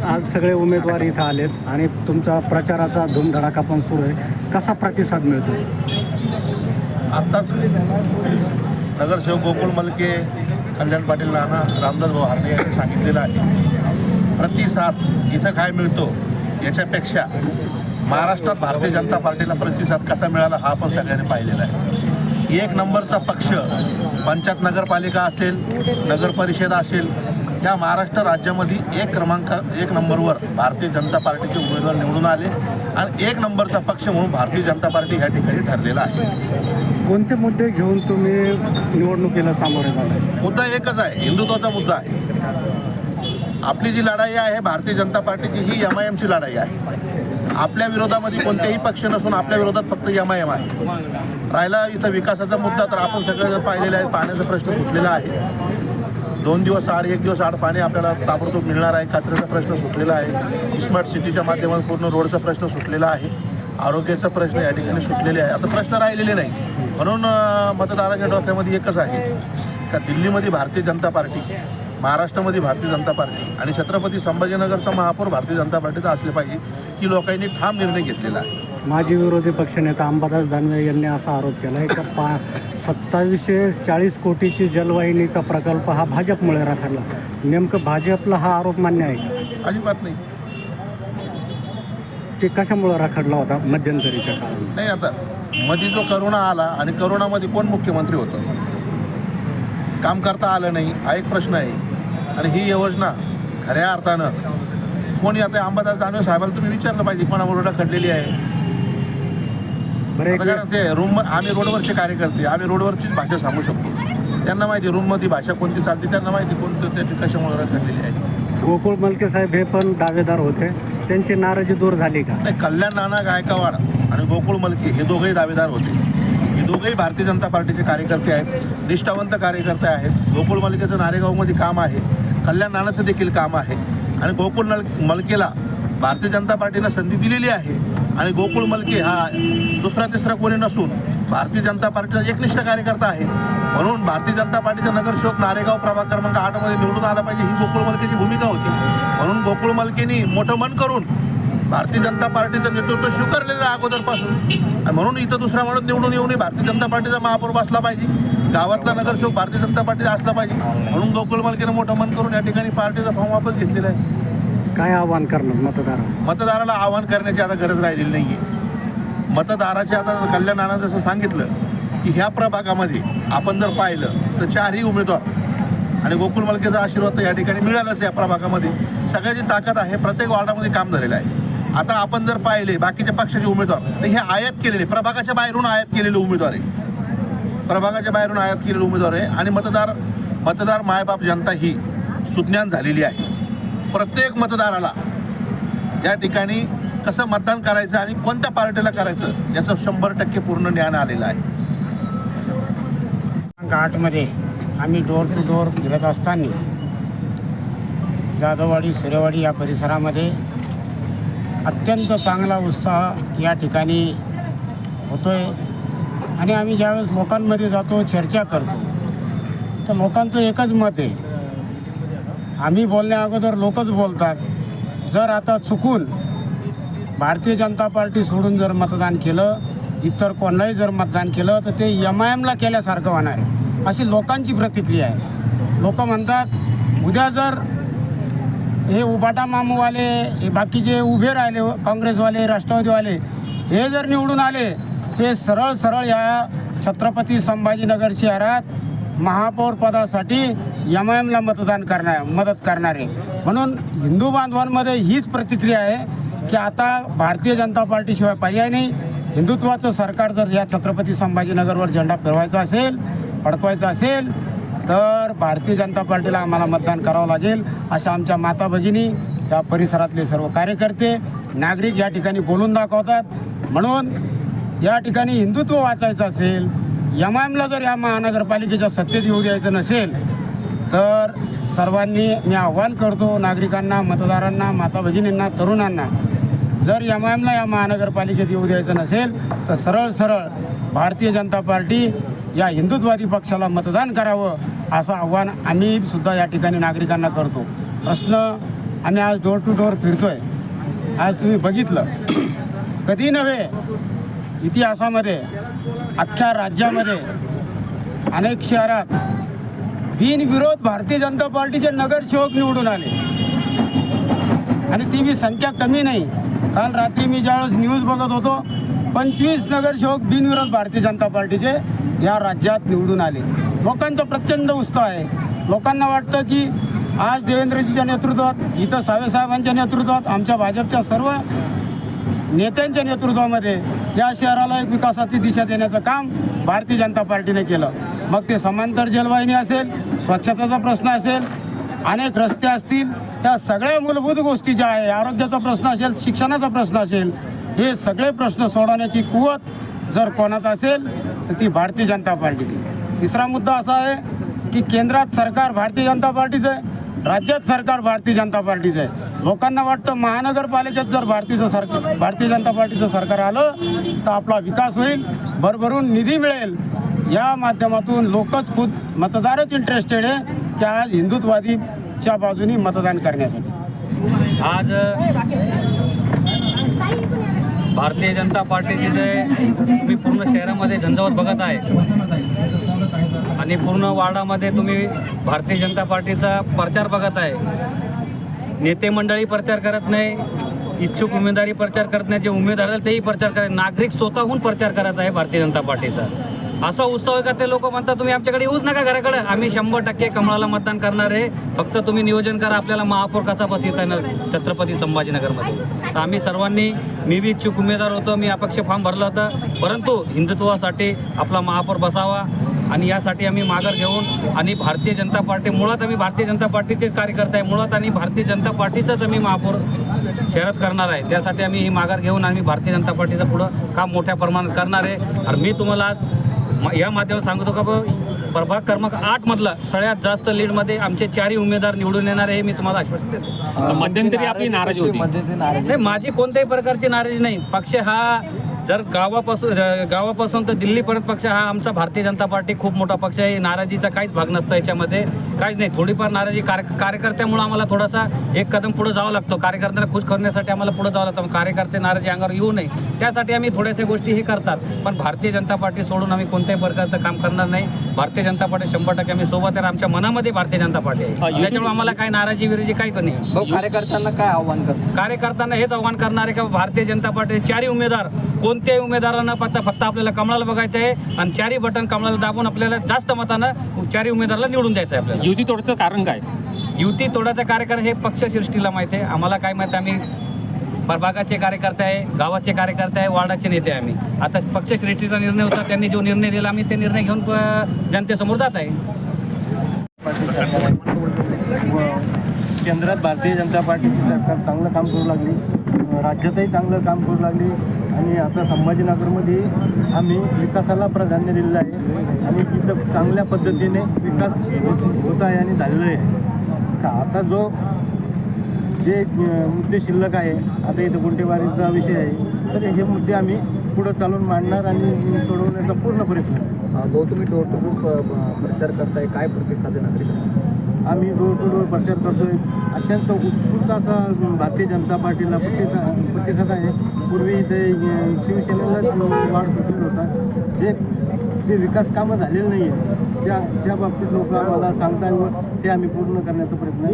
आज सगळे उमेदवार इथं आलेत आणि तुमचा प्रचाराचा धूमधडाका पण सुरू आहे. कसा प्रतिसाद मिळतो? आत्ताच नगरसेवक गोकुळ मलके, कल्याण पाटील नाना, रामदास भाऊ हार्डे यांनी सांगितलेलं आहे. प्रतिसाद इथं काय मिळतो याच्यापेक्षा महाराष्ट्रात भारतीय जनता पार्टीला प्रतिसाद कसा मिळाला हा आपण सगळ्यांनी पाहिलेला आहे. एक नंबरचा पक्ष पंचायत नगरपालिका असेल, नगर परिषद असेल, या महाराष्ट्र राज्यामध्ये एक नंबरवर भारतीय जनता पार्टीचे उमेदवार निवडून आले आणि एक नंबरचा पक्ष म्हणून भारतीय जनता पार्टी ह्या ठिकाणी ठरलेला आहे. कोणते मुद्दे घेऊन तुम्ही निवडणुकीला सामोरे जाताय? मुद्दा एकच आहे, हिंदुत्वाचा मुद्दा आहे. आपली जी लढाई आहे भारतीय जनता पार्टीची, ही MIMची लढाई आहे. आपल्या विरोधामध्ये कोणतेही पक्ष नसून आपल्या विरोधात फक्त MIM आहे. राहिला इथं विकासाचा मुद्दा, तर आपण सगळं पाहिलेलं आहे. पाण्याचा प्रश्न सुटलेला आहे. 2 दिवस आड 1 दिवस आड पाणी आपल्याला ताबडतोब मिळणार आहे. कचऱ्याचा प्रश्न सुटलेला आहे. स्मार्ट सिटीच्या माध्यमातून पूर्ण रोडचा प्रश्न सुटलेला आहे. आरोग्याचा प्रश्न या ठिकाणी सुटलेले आहे. आता प्रश्न राहिलेले नाही. म्हणून मतदाराच्या डोक्यामध्ये एकच आहे का दिल्लीमध्ये भारतीय जनता पार्टी, महाराष्ट्रामध्ये भारतीय जनता पार्टी आणि छत्रपती संभाजीनगरचा महापौर भारतीय जनता पार्टीचा असले पाहिजे, की लोकांनी ठाम निर्णय घेतलेला आहे. माजी विरोधी पक्षनेता अंबादास दानवे यांनी असा आरोप केला आहे की 2740 कोटीची जलवाहिनीचा प्रकल्प हा भाजपमुळे रखडला. नेमकं भाजपला हा आरोप मान्य आहे का? अजिबात नाही. ते कशामुळे रखडला होता मध्यंतरीच्या काळात? नाही, आता मध्ये जो करोना आला आणि करोनामध्ये कोण मुख्यमंत्री होतं? काम करता आलं नाही हा एक प्रश्न आहे. आणि ही योजना खऱ्या अर्थानं कोणी, आता अंबादास दानवे साहेबाला तुम्ही विचारलं पाहिजे कोणामुळे रखडलेली आहे. आता कारण ते रूम, आम्ही रोडवरचे कार्यकर्ते, आम्ही रोडवरचीच भाषा सांगू शकतो. त्यांना माहिती रूममध्ये भाषा कोणती चालते, त्यांना माहिती कोणती त्याची कशामुळे रखडलेली आहे. गोकुळ मलके साहेब हे पण दावेदार होते, त्यांची नाराजी दूर झाली का? नाही, कल्याण नाना गायकवाड आणि गोकुळ मलके हे दोघंही दावेदार होते. हे दोघंही भारतीय जनता पार्टीचे कार्यकर्ते आहेत, निष्ठावंत कार्यकर्ते आहेत. गोकुळ मलकेचं नारेगावमध्ये काम आहे, कल्याण नानाचं देखील काम आहे. आणि गोकुळ मलकेला भारतीय जनता पार्टीनं संधी दिलेली आहे. आणि गोकुळ मलके हा दुसरा तिसरा कोणी नसून भारतीय जनता पार्टीचा एकनिष्ठ कार्यकर्ता आहे. म्हणून भारतीय जनता पार्टीचा नगरसेवक नारेगाव प्रभाग क्रमांक 8मध्ये निवडून आला पाहिजे, ही गोकुळ मलकेची भूमिका होती. म्हणून गोकुळ मलकेनी मोठं मन करून भारतीय जनता पार्टीचं नेतृत्व स्वीकारलेलं आहे अगोदरपासून. आणि म्हणून इथं दुसरा माणूस निवडून येऊन भारतीय जनता पार्टीचा महापौर बसला पाहिजे, गावातला नगरसेवक भारतीय जनता पार्टीचा असला पाहिजे. म्हणून गोकुळ मलकेनं मोठं मन करून या ठिकाणी पार्टीचा फॉर्म वापस घेतलेला आहे. काय आव्हान करणार मतदाराला आव्हान करण्याची आता गरज राहिलेली नाही आहे. मतदाराचे आता कल्याण नाना जसं सांगितलं की ह्या प्रभागामध्ये आपण जर पाहिलं तर 4ही उमेदवार आणि गोकुळ मलकेचा आशीर्वाद तर या ठिकाणी मिळालाच. या प्रभागामध्ये सगळ्याची ताकद आहे, प्रत्येक वॉर्डामध्ये काम झालेलं आहे. आता आपण जर पाहिले बाकीच्या पक्षाचे उमेदवार तर हे आयात केलेले, प्रभागाच्या बाहेरून आयात केलेले उमेदवार आहे. प्रभागाच्या बाहेरून आयात केलेले उमेदवार आहे. आणि मतदार मायबाप जनता ही सुज्ञान झालेली आहे. प्रत्येक मतदाराला या ठिकाणी कसं मतदान करायचं आणि कोणत्या पार्टीला करायचं याचं 100% पूर्ण ज्ञान आलेलं आहे. 8मध्ये आम्ही डोर टू डोर फिरत असताना जाधववाडी, सूर्यवाडी या परिसरामध्ये अत्यंत चांगला उत्साह या ठिकाणी होतो आहे. आणि आम्ही ज्यावेळेस लोकांमध्ये जातो, चर्चा करतो, तर लोकांचं एकच मत आहे, आम्ही बोलण्या अगोदर लोकच बोलतात. जर आता चुकून भारतीय जनता पार्टी सोडून जर मतदान केलं, इतर कोणालाही जर मतदान केलं तर ते MIMला केल्यासारखं होणार आहे, अशी लोकांची प्रतिक्रिया आहे. लोक म्हणतात उद्या जर हे उबाटा मामूवाले, हे बाकीचे उभे राहिले, काँग्रेसवाले, राष्ट्रवादीवाले, हे जर निवडून आले, हे सरळ सरळ या छत्रपती संभाजीनगर शहरात महापौर पदासाठी MIMला मदत करणारे. म्हणून हिंदू बांधवांमध्ये हीच प्रतिक्रिया आहे की आता भारतीय जनता पार्टीशिवाय पर्याय नाही. हिंदुत्वाचं सरकार जर या छत्रपती संभाजीनगरवर झेंडा फिरवायचा असेल, फडकवायचा असेल, तर भारतीय जनता पार्टीला आम्हाला मतदान करावं लागेल, अशा आमच्या माता भगिनी, या परिसरातले सर्व कार्यकर्ते, नागरिक या ठिकाणी बोलून दाखवतात. म्हणून या ठिकाणी हिंदुत्व वाचायचं असेल, MIMला जर या महानगरपालिकेच्या सत्तेत येऊ द्यायचं नसेल, तर सर्वांनी मी आव्हान करतो नागरिकांना, मतदारांना, माता भगिनींना, तरुणांना, जर MIMला या महानगरपालिकेत येऊ द्यायचं नसेल तर सरळ सरळ भारतीय जनता पार्टी या हिंदुत्ववादी पक्षाला मतदान करावं, असं आव्हान आम्ही सुद्धा या ठिकाणी नागरिकांना करतो. प्रश्न आम्ही आज डोर टू डोर फिरतोय. आज तुम्ही बघितलं, कधी नव्हे इतिहासामध्ये अख्ख्या राज्यामध्ये अनेक शहरात बिनविरोध भारतीय जनता पार्टीचे नगरसेवक निवडून आले आणि ती बी संख्या कमी नाही. काल रात्री मी ज्यावेळेस न्यूज बघत होतो, 25 नगरसेवक बिनविरोध भारतीय जनता पार्टीचे या राज्यात निवडून आले. लोकांचा प्रचंड उत्साह आहे. लोकांना वाटतं की आज देवेंद्रजीच्या नेतृत्वात, इथं साहेबांच्या नेतृत्वात, आमच्या भाजपच्या सर्व नेत्यांच्या नेतृत्वामध्ये या शहराला एक विकासाची दिशा देण्याचं काम भारतीय जनता पार्टीने केलं. मग ते समांतर जलवाहिनी असेल, स्वच्छतेचा प्रश्न असेल, अनेक रस्ते असतील, या सगळ्या मूलभूत गोष्टी ज्या आहे, आरोग्याचा प्रश्न असेल, शिक्षणाचा प्रश्न असेल, हे सगळे प्रश्न सोडवण्याची कुवत जर कोणात असेल तर ती भारतीय जनता पार्टीची. तिसरा मुद्दा असा आहे की केंद्रात सरकार भारतीय जनता पार्टीचं आहे, राज्यात सरकार भारतीय जनता पार्टीचं आहे. लोकांना वाटतं महानगरपालिकेत जर भारतीय जनता पार्टीचं सरकार आलं तर आपला विकास होईल, भरभरून निधी मिळेल. या माध्यमातून लोकच खुद मतदारच इंटरेस्टेड आहे की आज हिंदुत्ववादीच्या बाजूनी मतदान करण्यासाठी. आज भारतीय जनता पार्टीचे जे तुम्ही पूर्ण शहरामध्ये झंझावत बघत आहे आणि पूर्ण वार्डामध्ये तुम्ही भारतीय जनता पार्टीचा प्रचार बघत आहे. नेते मंडळी प्रचार करत नाही, इच्छुक उमेदवारी प्रचार करत नाही, जे उमेदवार आहेत तेही प्रचार करत, नागरिक स्वतःहून प्रचार करत आहे भारतीय जनता पार्टीचा. असा उत्सव आहे का ते लोक म्हणतात तुम्ही आमच्याकडे येऊच नका घराकडे, आम्ही 100% कमळाला मतदान करणार आहे, फक्त तुम्ही नियोजन करा आपल्याला महापौर कसा बसवता येणार छत्रपती संभाजीनगरमध्ये. तर आम्ही सर्वांनी, मी बी इच्छुक उमेदवार होतो, मी अपक्ष फॉर्म भरला होता, परंतु हिंदुत्वासाठी आपला महापौर बसावा आणि यासाठी आम्ही माघार घेऊन आणि भारतीय जनता पार्टी, मुळात आम्ही भारतीय जनता पार्टीचेच कार्यकर्ते आहे, मुळात आणि भारतीय जनता पार्टीचाच आम्ही महापौर शहरात करणार आहे. त्यासाठी आम्ही ही माघार घेऊन आम्ही भारतीय जनता पार्टीचं पुढं काम मोठ्या प्रमाणात करणार आहे. आणि मी तुम्हाला या माध्यमात सांगतो का प्रभाग क्रमांक 8मधला सगळ्यात जास्त लीडमध्ये आमचे 4 उमेदवार निवडून येणार आहे, मी तुम्हाला आश्वासन देतो. मध्यंतरी आपली नाराजी होती. नाही, माझी कोणत्याही प्रकारची नाराजी नाही. पक्ष हा जर गावापासून तर दिल्लीपर्यंत पक्ष हा आमचा भारतीय जनता पार्टी खूप मोठा पक्ष आहे. नाराजीचा काहीच भाग नसतो याच्यामध्ये, काहीच नाही. थोडीफार नाराजी कार्यकर्त्यामुळे आम्हाला थोडासा एक कदम पुढे जावं लागतो. कार्यकर्त्यांना खुश करण्यासाठी आम्हाला पुढे जावं लागतं. कार्यकर्ते नाराजी अंगावर येऊ नये त्यासाठी आम्ही थोड्याशा गोष्टी हे करतात. पण भारतीय जनता पार्टी सोडून आम्ही कोणत्याही प्रकारचं काम करणार नाही. भारतीय जनता पार्टी 100% आम्ही सोबत आहे. आमच्या मनामध्ये भारतीय जनता पार्टी आहे, त्याच्यामुळे आम्हाला काही नाराजी विरोधी काही पण नाही. कार्यकर्त्यांना काय आव्हान करतात? कार्यकर्त्यांना हेच आव्हान करणार आहे का भारतीय जनता पार्टीचे 4 उमेदवार, कोणत्याही उमेदवारांना फक्त आपल्याला कमळाला बघायचं आहे आणि 4 बटन कमळाला दाबून आपल्याला जास्त मतानं 4 उमेदवाराला निवडून द्यायचं आहे. आपल्याला युती तोडायचं कारण काय? युती तोडाचं कार्यक्रम हे पक्षसृष्टीला माहिती आहे, आम्हाला काय माहिती. आम्ही प्रभागाचे कार्यकर्ते आहे, गावाचे कार्यकर्ते आहे, वार्डाचे नेते आहे. आम्ही आता पक्षसृष्टीचा निर्णय होता, त्यांनी जो निर्णय दिला आम्ही ते निर्णय घेऊन जनतेसमोर जात आहे. केंद्रात भारतीय जनता पार्टीची सरकार चांगलं काम करू लागली, राज्यातही चांगलं काम करू लागली आणि आता संभाजीनगरमध्ये आम्ही विकासाला प्राधान्य दिलेलं आहे आणि तिथं चांगल्या पद्धतीने विकास होत आहे आणि झालेलं आहे. आता जे मुद्दे शिल्लक आहे, आता इथं गुंठेवारीचा विषय आहे, तर हे मुद्दे आम्ही पुढं चालून मांडणार आणि सोडवण्याचा पूर्ण प्रयत्न. तुम्ही डोर टू डोर प्रचार करताय, काय प्रतिसाद आहे नागरिकांना? आम्ही डोर टू डोर प्रचार करतोय. अत्यंत उत्स्फूर्त असा भारतीय जनता पार्टीला प्रतिसाद आहे. पूर्वी इथे शिवसेनेला वाढ सुचलेला होता. जे विकास कामं झालेलं नाही आहे त्या बाबतीत लोक आम्हाला सांगतात, ते आम्ही पूर्ण करण्याचा प्रयत्न